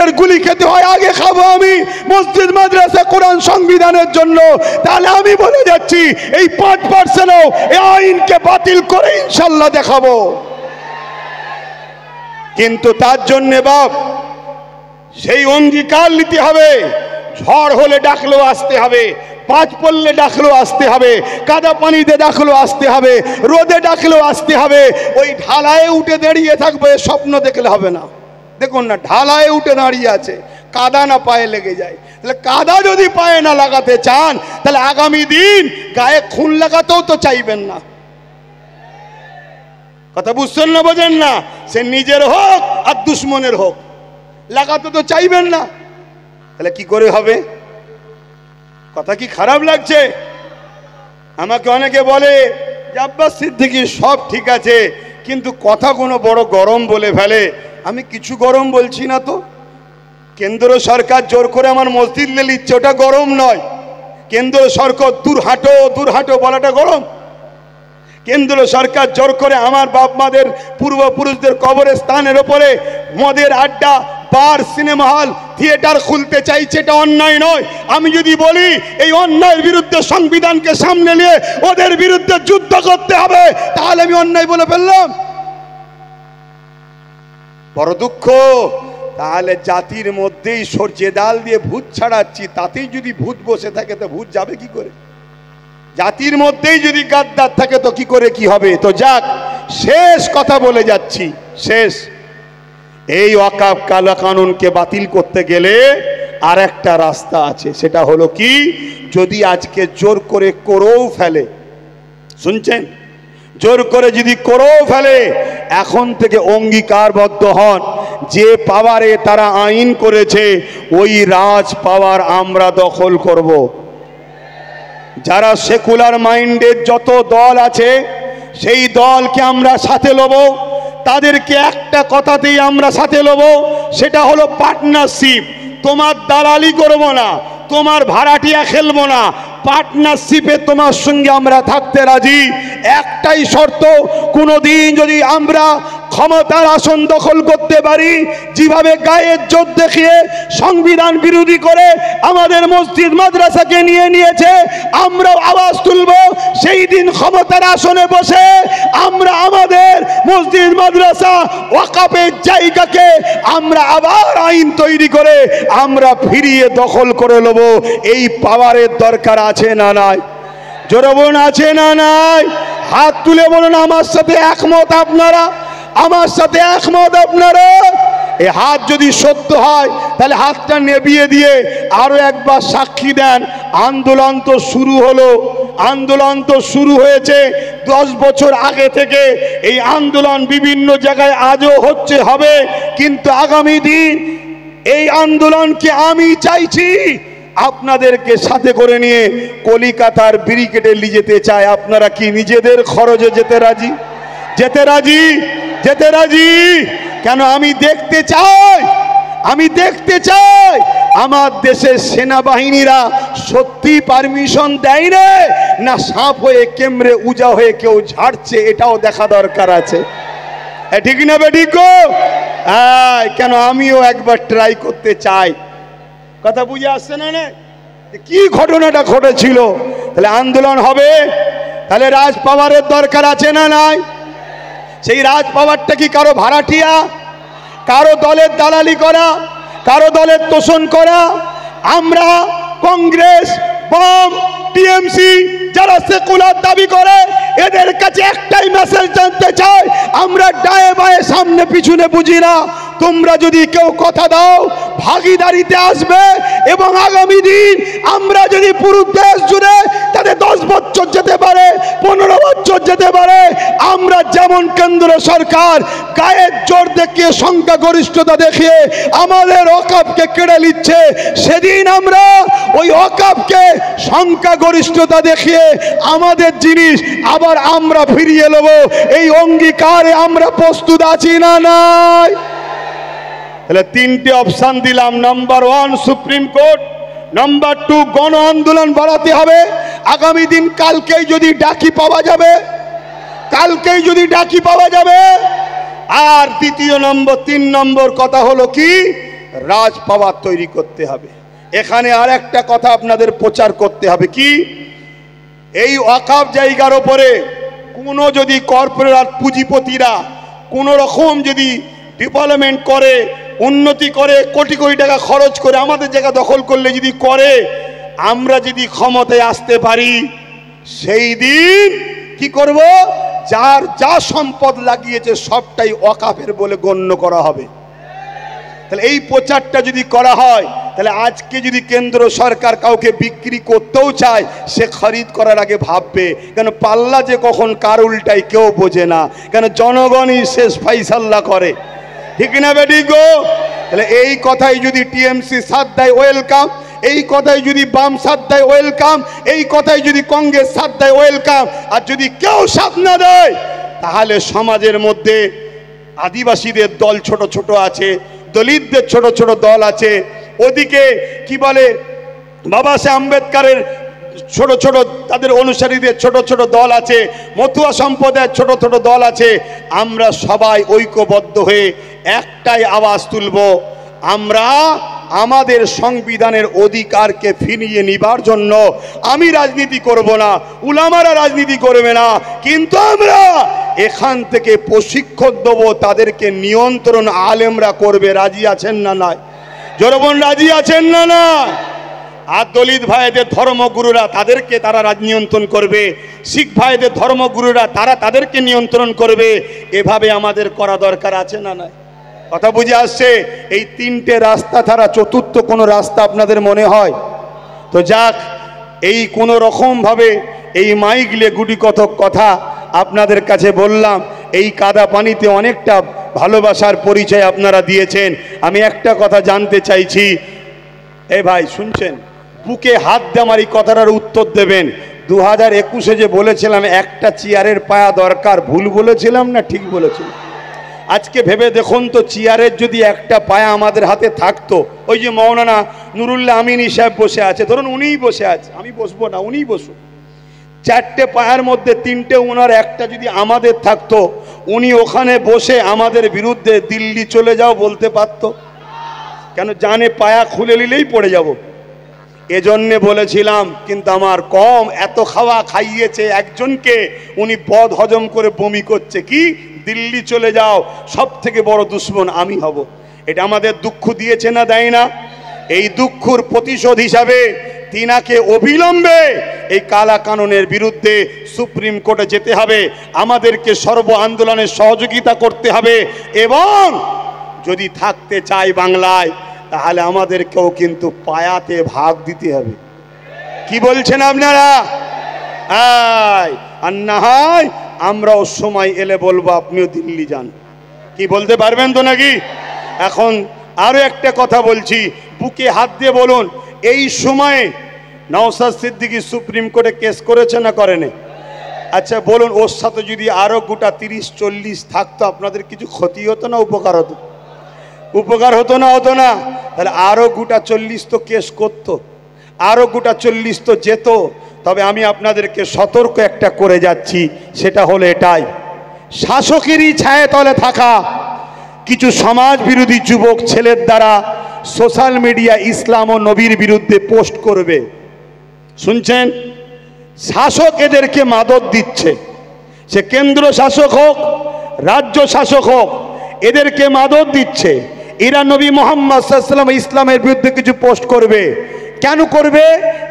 ইংরেজদের গুলি খেতে হয় আগে খাবো আমি মসজিদ মাদ্রাসা কোরআন সংবিধানের জন্য। তাহলে আমি বলে যাচ্ছি এই 5%ও এই আইনকে বাতিল করে ইনশাল্লাহ দেখাবো। কিন্তু তার জন্য বাপ সেই অঙ্গীকার নিতে হবে। ঝড় হলে ডাকলেও আসতে হবে, পাঁচ পড়লে ডাকলেও আসতে হবে, কাদা পানিতে ডাকলেও আসতে হবে, রোদে ডাকলেও আসতে হবে। ওই ঢালায় উঠে দাঁড়িয়ে থাকবে স্বপ্ন দেখলে হবে না। দেখুন না, ঢালায় উঠে দাঁড়িয়ে আছে, কাদা না পায়ে লেগে যায়। তাহলে কাদা যদি পায়ে না লাগাতে চান তাহলে আগামী দিন গায়ে খুন লাগাতেও তো চাইবেন না। কথা বুঝছেন না, বোঝেন না? সে নিজের হোক আর দুশ্মনের হোক, লাগাতে তো চাইবেন না। তাহলে কি করে হবে? কথা কি খারাপ লাগছে? আমাকে অনেকে বলে যে আব্বাস সিদ্দিকী সব ঠিক আছে, কিন্তু কথা কোনো বড় গরম বলে ফেলে। আমি কিছু গরম বলছি না তো। কেন্দ্র সরকার জোর করে আমার মসজিদ নিয়ে নিচ্ছে, ওটা গরম নয়। কেন্দ্র সরকার দূর হাঁটো বলাটা গরম? কেন্দ্র সরকার জোর করে আমার বাপ মাদের পূর্বপুরুষদের কবরস্থানের ওপরে মদের আড্ডা, বার, সিনেমা হল, থিয়েটার খুলতে চাইছে, এটা অন্যায় নয়। আমি যদি বলি এই অন্যায়ের বিরুদ্ধে সংবিধানকে সামনে নিয়ে ওদের বিরুদ্ধে যুদ্ধ করতে হবে, তাহলে আমি অন্যায় বলে ফেললাম। বড় দুঃখ। তাহলে জাতির মধ্যেই সরষে ডাল দিয়ে ভূত ছাড়াচ্ছি, তাতেই যদি ভূত বসে থাকে তো ভূত যাবে কি করে? জাতির মধ্যেই যদি গাদ্দার থাকে তো কি করে কি হবে? তো যাক, শেষ কথা বলে যাচ্ছি, শেষ। এই ওয়াকফ কানুনকে বাতিল করতে গেলে আর একটা রাস্তা আছে। সেটা হলো কি, যদি আজকে জোর করে করেও ফেলে, শুনছেন, জোর করে যদি করেও ফেলে, এখন থেকে অঙ্গীকারবদ্ধ হন যে পাওয়ারে তারা আইন করেছে ওই রাজ পাওয়ার আমরা দখল করব। যারা সেকুলার মাইন্ডের যত দল আছে সেই দলকে আমরা সাথে লব। তাদেরকে একটা কথাতেই আমরা সাথে লব, সেটা হলো পার্টনারশিপ। তোমার দালালি করব না, তোমার ভাড়াটিয়া খেলবো না, পার্টনারশিপে তোমার সঙ্গে আমরা থাকতে রাজি। একটাই শর্ত, কোনোদিন যদি আমরা ক্ষমতার আসন দখল করতে পারি, যেভাবে গায়ের জোর দেখিয়ে সংবিধান বিরোধী করে আমাদের মসজিদ মাদ্রাসাকে নিয়েছে, আমরাও আওয়াজ তুলব। সেই দিন ক্ষমতার আসনে বসে আমরা আমাদের মসজিদ মাদ্রাসা ওয়াকফের জায়গাকে আমরা আবার আইন তৈরি করে আমরা ফিরিয়ে দখল করে নেব। এই পাওয়ারের দরকার আছে না নাই? জোরে বলুন, আছে না নাই? হাত তুলে বলুন আমার সাথে একমত আপনারা, আমার সাথে একমত আপনারা। এই হাত যদি সত্য হয় তাহলে হাতটা নেবিয়ে দিয়ে আরো একবার সাক্ষী দেন। আন্দোলন তো শুরু হলো, আন্দোলন তো শুরু হয়েছে 10 বছর আগে থেকে। এই আন্দোলন বিভিন্ন জায়গায় আজও হচ্ছে, হবে। কিন্তু আগামী দিন এই আন্দোলনকে আমি চাইছি আপনাদেরকে সাথে করে নিয়ে কলিকাতার ব্যারিকেডে নিয়ে যেতে চাই। আপনারা কি নিজেদের খরচে যেতে রাজি? যেতে রাজি? যেতে রাজি? কেন? আমি দেখতে চাই, আমি দেখতে চাই আমার দেশের সেনাবাহিনীরা সত্যি পারমিশন দেয় না সাপ হয়ে কেমড়ে উজা হয়ে কেউ ঝাড়ছে, এটাও দেখা দরকার আছে। ঠিক না বেঠিক গো? কেন? আমিও একবার ট্রাই করতে চাই। কথা বুঝে আসছে না? কি ঘটনাটা ঘটেছিল? তাহলে আন্দোলন হবে, তাহলে রাজ পাওয়ারের দরকার আছে না নাই? সেই রাজ পাওয়ারটা কি কারো ভাড়াটিয়া, কারো দলের দালালি করা, কারো দলের তোষণ করা? আমরা কংগ্রেস, বাম, টিএমসি যারা সেকুলার দাবি করে এদের কাছে একটাই মেসেজ জানতে চাই, আমরা ডায়ে বায়ে সামনে পিছনে বুঝি না। তোমরা যদি কেউ কথা দাও ভাগিদারিতে আসবে, এবং আগামী দিন আমরা যদি পুরো দেশ জুড়ে তাদের 10 বছর যেতে পারে, 15 বছর যেতে পারে, আমরা যেমন কেন্দ্র সরকার গায়ের জোর দেখিয়ে সংখ্যাগরিষ্ঠতা দেখিয়ে আমাদের ওয়াকফকে কেড়ে নিচ্ছে, সেদিন আমরা ওই ওয়াকফকে সংখ্যাগরিষ্ঠতা দেখিয়ে আমাদের জিনিস আবার আমরা ফিরিয়ে নেব। এই অঙ্গীকারে আমরা প্রস্তুত আছি না নাই? তাহলে 3টে অপশন দিলাম। নাম্বার 1 সুপ্রিম কোর্ট, নাম্বার 2 গণ আন্দোলন বাড়াতে হবে। আগামী দিন কালকেই যদি ডাকি পাওয়া যাবে, কালকেই যদি ডাকি পাওয়া যাবে। আর দ্বিতীয় নম্বর, 3 নম্বর কথা হলো কি, রাজ পাওয়ার তৈরি করতে হবে। এখানে আর একটা কথা আপনাদের প্রচার করতে হবে, কি এই ওয়াকফ জায়গার ওপরে কোনো যদি কর্পোরেট পুঁজিপতিরা কোনো রকম যদি ডেভেলপমেন্ট করে, উন্নতি করে, কোটি কোটি টাকা খরচ করে আমাদের জায়গা দখল করলে যদি করে, আমরা যদি ক্ষমতায় আসতে পারি, সেই দিন কি করব, যার যা সম্পদ লাগিয়েছে সবটাই ওয়াকফের বলে গণ্য করা হবে। তাহলে এই প্রচারটা যদি করা হয়, তাহলে আজকে যদি কেন্দ্র সরকার কাউকে বিক্রি করতেও চায়, সে খরিদ করার আগে ভাববে, কেন পাল্লা যে কখন কার উল্টায় কেউ বোঝে না, কেন জনগণই শেষ ফাইসাল্লা করে, ঠিক না বেটি গো? তাহলে এই কথাই যদি টিএমসি সাথ দেয় ওয়েলকাম, এই কথাই যদি বাম সাথ দেয় ওয়েলকাম, এই কথাই যদি কংগ্রেস সাথ দেয় ওয়েলকাম। আর যদি কেউ সাথ না দেয়, তাহলে সমাজের মধ্যে আদিবাসীদের দল ছোট ছোট আছে, দলিতদের ছোট ছোট দল আছে, ওদিকে কি বলে বাবা সাহেব আম্বেদকরের ছোট ছোট তাদের অনুসারীদের ছোট ছোট দল আছে, মতুয়া সম্প্রদায়ের ছোট ছোট দল আছে। আমরা সবাই ঐক্যবদ্ধ হয়ে একটাই আওয়াজ তুলব, আমরা আমাদের সংবিধানের অধিকারকে ফিরিয়ে নিবার জন্য আমি রাজনীতি করব না, উলামারা রাজনীতি করবে না, কিন্তু আমরা এখান থেকে প্রশিক্ষণ দেবো, তাদেরকে নিয়ন্ত্রণ আলেমরা করবে। রাজি আছেন না? নয় জোরবন রাজি আছেন না? না। আর দলিত ভাইদের ধর্মগুরুরা তাদেরকে তারা নিয়ন্ত্রণ করবে, শিখ ভাইদের ধর্মগুরুরা তারা তাদেরকে নিয়ন্ত্রণ করবে। এভাবে আমাদের করা দরকার আছে না? নয় কথা বুঝে আসছে? এই তিনটে রাস্তা ছাড়া চতুর্থ কোনো রাস্তা আপনাদের মনে হয়? তো যাক, এই কোনো রকমভাবে এই মাইকলে গুটি কতক কথা আপনাদের কাছে বললাম। এই কাদা পানিতে অনেকটা ভালোবাসার পরিচয় আপনারা দিয়েছেন। আমি একটা কথা জানতে চাইছি, এ ভাই শুনছেন, বুকে হাত দিয়ে আমার এই কথাটার উত্তর দেবেন। 2021-এ যে বলেছিলাম একটা চেয়ারের পায়া দরকার, ভুল বলেছিলাম না ঠিক বলেছিলাম? আজকে ভেবে দেখুন তো, চেয়ারের যদি একটা পায়া আমাদের হাতে থাকতো, ওই যে মৌলানা নুরুল্লাহ আমিনী সাহেব বসে আছে, ধরুন উনিই বসে আছে, আমি বসবো না, উনিই বসুন, চারটে পায়ের মধ্যে তিনটে ওনার একটা যদি আমাদের থাকতো, উনি ওখানে বসে আমাদের বিরুদ্ধে দিল্লি চলে যাও বলতে পারতো? কেন জানে পায়া খুলে নিলেই পড়ে যাব। এজন্যে বলেছিলাম, কিন্তু আমার কম এত খাওয়া খাইয়েছে একজনকে, উনি পদ হজম করে বমি করছে, কি দিল্লি চলে যাও, সব থেকে বড় দুশ্মন আমি হব। এটা আমাদের দুঃখ দিয়েছে না, দেয় না? এই দুঃখর প্রতিশোধ হিসাবে তিনাকে অবিলম্বে এই কালা কানুনের বিরুদ্ধে সুপ্রিম কোর্টে যেতে হবে, আমাদেরকে সর্ব আন্দোলনে সহযোগিতা করতে হবে, এবং যদি থাকতে চাই বাংলায়, তাহলে আমাদেরকেও কিন্তু পায়াতে ভাগ দিতে হবে। কি বলছেন আপনারা? আর না হয় আমরাও সময় এলে বলবো আপনিও দিল্লি যান। কি বলতে পারবেন তো নাকি? এখন আরো একটা কথা বলছি, বুকে হাত দিয়ে বলুন, এই সময়ে নওশাদ সিদ্দিকী সুপ্রিম কোর্টে কেস করেছে না করেনি? আচ্ছা বলুন, ওর সাথে যদি আরো গোটা 30-40 থাকতো, আপনাদের কিছু ক্ষতি হতো না উপকার হতো? উপকার হতো না? হতো না? তাহলে আরো গোটা 40 তো কেস করতো, আরো গোটা 40 তো যেত। তবে আমি আপনাদেরকে সতর্ক একটা করে যাচ্ছি, সেটা হলো এটাই, শাসকেরই ছায়া তলে থাকা কিছু সমাজ বিরোধী যুবক ছেলের দ্বারা সোশ্যাল মিডিয়া ইসলাম ও নবীর বিরুদ্ধে পোস্ট করবে। শুনছেন? শাসক এদেরকে মাদক দিচ্ছে, সে কেন্দ্র শাসক হোক, রাজ্য শাসক হোক, এদেরকে মাদক দিচ্ছে। এরা নবী মুহাম্মদ সাল্লাল্লাহু আলাইহি ওয়াসাল্লাম ইসলামের বিরুদ্ধে কিছু পোস্ট করবে। কেন করবে?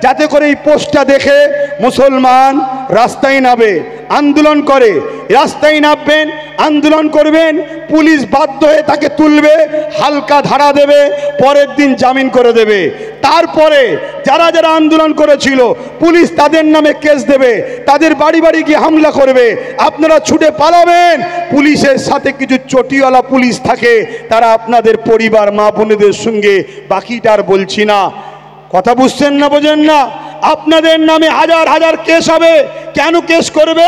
যাতে করে এই পোস্টটা দেখে মুসলমান রাস্তায় নামে, আন্দোলন করে। রাস্তায় নামবেন, আন্দোলন করবেন, পুলিশ বাধ্য হয়ে তাকে তুলবে, হালকা ধারা দেবে, পরের দিন জামিন করে দেবে। তারপরে যারা যারা আন্দোলন করেছিল, পুলিশ তাদের নামে কেস দেবে, তাদের বাড়ি বাড়ি গিয়ে হামলা করবে, আপনারা ছুটে পালাবেন। পুলিশের সাথে কিছু চটিওয়ালা পুলিশ থাকে, তারা আপনাদের পরিবার মা বোনেদের সঙ্গে, বাকিটা আর বলছি না। কথা বুঝছেন না, বোঝেন না? আপনাদের নামে হাজার হাজার কেস হবে। কেন কেস করবে?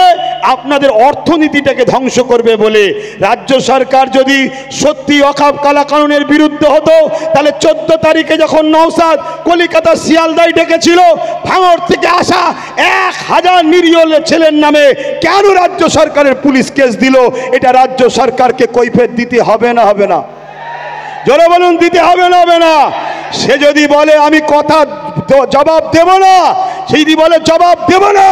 আপনাদের অর্থনীতিটাকে ধ্বংস করবে বলে। রাজ্য সরকার যদি সত্যি ওয়াকফ কালা কানুনের বিরুদ্ধে হতো, তাহলে 14 তারিখে যখন নওশাদ কলিকাতা শিয়ালদায় ডেকেছিল, ভাঙড় থেকে আসা 1000 নিরীহ ছেলের নামে কেন রাজ্য সরকারের পুলিশ কেস দিল? এটা রাজ্য সরকারকে কৈফিয়ত দিতে হবে না, হবে না? জোরে বলুন দিতে হবে না হবে না? সে যদি বলে আমি কথা জবাব দেব না, সে যদি বলে জবাব দেব না,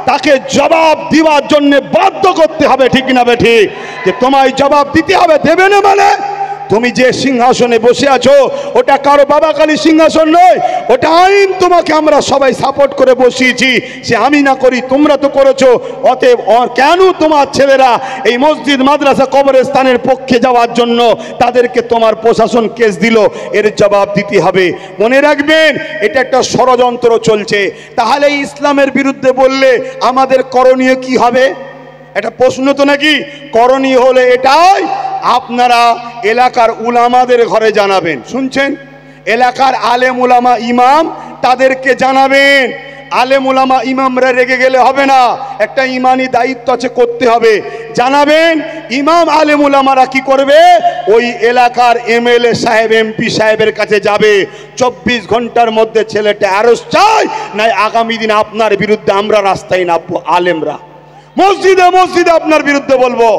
তাকে জবাব দেওয়ার জন্য বাধ্য করতে হবে, ঠিক না বে ঠিক? যে তোমায় জবাব দিতে হবে, দেবে না মানে তুমি যে সিংহাসনে বসে আছো ওটা কারো বাবাকালী সিংহাসন নয়, ওটা আইন। তোমাকে আমরা সবাই সাপোর্ট করে বসিয়েছি, সে আমি না করি তোমরা তো করেছো। অতএব কেন তোমার ছেলেরা এই মসজিদ মাদ্রাসা কবরস্থানের পক্ষে যাওয়ার জন্য তাদেরকে তোমার প্রশাসন কেস দিল, এর জবাব দিতে হবে। মনে রাখবেন এটা একটা ষড়যন্ত্র চলছে। তাহলে ইসলামের বিরুদ্ধে বললে আমাদের করণীয় কি হবে? এটা প্রশ্ন তো নাকি? করণীয় হলে এটাই, আপনারা এলাকার উলামাদের ঘরে জানাবেন। শুনছেন? এলাকার আলেম উলামা ইমাম তাদেরকে জানাবেন। আলেম উলামা ইমামরা রেগে গেলে হবে না, একটা ইমানি দায়িত্ব আছে, করতে হবে। জানাবেন ইমাম আলেম উলামারা কি করবে? ওই এলাকার এমএলএ সাহেব এমপি সাহেবের কাছে যাবে, 24 ঘন্টার মধ্যে ছেলেটা অ্যারেস্ট চাই, নাই আগামী দিন আপনার বিরুদ্ধে আমরা রাস্তায় নামবো। আলেমরা মসজিদে মসজিদে আপনার বিরুদ্ধে বলবো।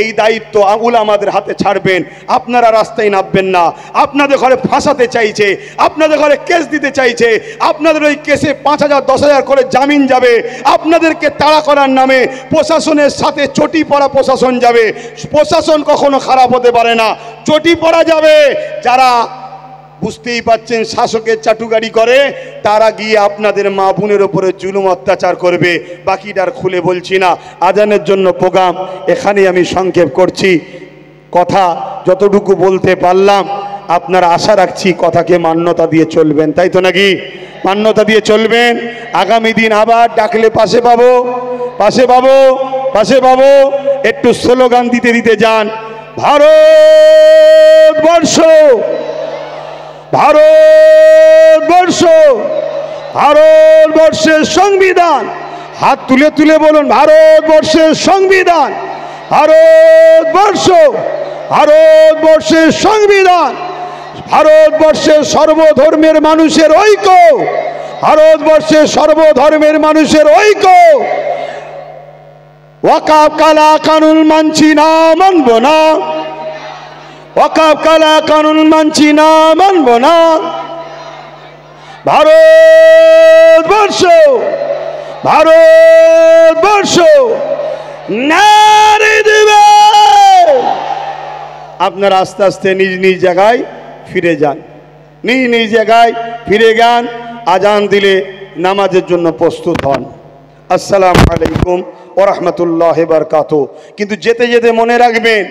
এই দায়িত্ব উলামাদের হাতে ছাড়বেন। আপনারা রাস্তায় নামবেন না। আপনাদের ঘরে ফাঁসাতে চাইছে, আপনাদের ঘরে কেস দিতে চাইছে, আপনাদের ওই কেসে 5,000 10,000 করে জামিন যাবে, আপনাদেরকে তাড়া করার নামে প্রশাসনের সাথে চটি পড়া প্রশাসন যাবে। প্রশাসন কখনো খারাপ হতে পারে না, চটি পড়া যাবে। যারা বুঝতেই পাচ্ছেন শাসকের চাটুকারি করে, তারা গিয়ে আপনাদের মা বোনের ওপরে জুলুম অত্যাচার করবে। বাকিটার খুলে বলছি না, আজানের জন্য প্রোগ্রাম এখানে আমি সংক্ষেপ করছি। কথা যতটুকু বলতে পারলাম, আপনারা আশা রাখছি কথাকে মান্যতা দিয়ে চলবেন, তাই তো নাকি? মান্যতা দিয়ে চলবেন। আগামী দিন আবার ডাকলে পাশে পাবো, পাশে পাবো, পাশে পাবো। একটু স্লোগান দিতে দিতে যান। ভারতবর্ষ, ভারতবর্ষ, ভারতবর্ষের সংবিধান। হাত তুলে তুলে বলুন, ভারতবর্ষের সংবিধান, ভারতবর্ষ, ভারতবর্ষের সংবিধান, ভারতবর্ষের সর্বধর্মের মানুষের ঐক্য, ভারতবর্ষের সর্বধর্মের মানুষের ঐক্য। ওয়াকাফ কালা কানুন মানছি না, মানব না। ওয়াকাফ কালা কানুন মানছি না, মানব না। ভারতবর্ষ, ভারতবর্ষ নারে দিবে। আপনারা আস্তে আস্তে নিজ নিজ জায়গায় ফিরে যান, নিজ নিজ জায়গায় ফিরে যান। আজান দিলে নামাজের জন্য প্রস্তুত হন। আসসালামু আলাইকুম ওয়া রাহমাতুল্লাহি ওয়া বারাকাতুহু। কিন্তু যেতে যেতে মনে রাখবেন,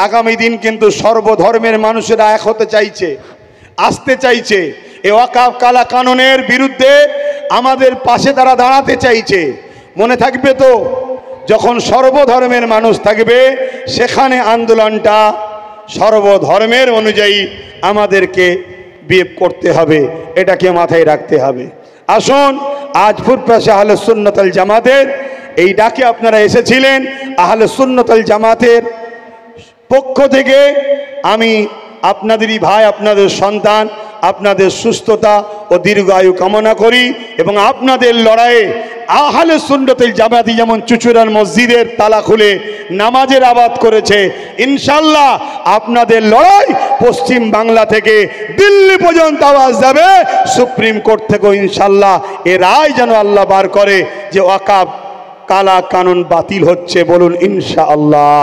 আগামী দিন কিন্তু সর্বধর্মের মানুষেরা এক হতে চাইছে, আসতে চাইছে। এই ওয়াকাফ কালা কানুনের বিরুদ্ধে আমাদের পাশে তারা দাঁড়াতে চাইছে। মনে থাকবে তো, যখন সর্বধর্মের মানুষ থাকবে সেখানে আন্দোলনটা সর্বধর্মের অনুযায়ী আমাদেরকে বিহেভ করতে হবে, এটাকে মাথায় রাখতে হবে। আসুন, আজ ফুরফুরা আহলে সুন্নাত ওয়াল জামাতের এই ডাকে আপনারা এসেছিলেন। আহলে সুন্নাত ওয়াল জামাতের পক্ষ থেকে আমি আপনাদেরই ভাই, আপনাদের সন্তান, আপনাদের সুস্থতা ও দীর্ঘায়ু কামনা করি। এবং আপনাদের লড়াইয়ে আহলে সুন্নাত ওয়াল জামাতি যেমন চুচুড়ার মসজিদের তালা খুলে নামাজের আবাদ করেছে, ইনশাল্লাহ আপনাদের লড়াই পশ্চিম বাংলা থেকে দিল্লি পর্যন্ত আওয়াজ যাবে। সুপ্রিম কোর্ট থেকেও ইনশাল্লাহ এ রায় যেন আল্লাহ বার করে যে ওয়াকাফ কালা কানুন বাতিল হচ্ছে। বলুন ইনশাআল্লাহ।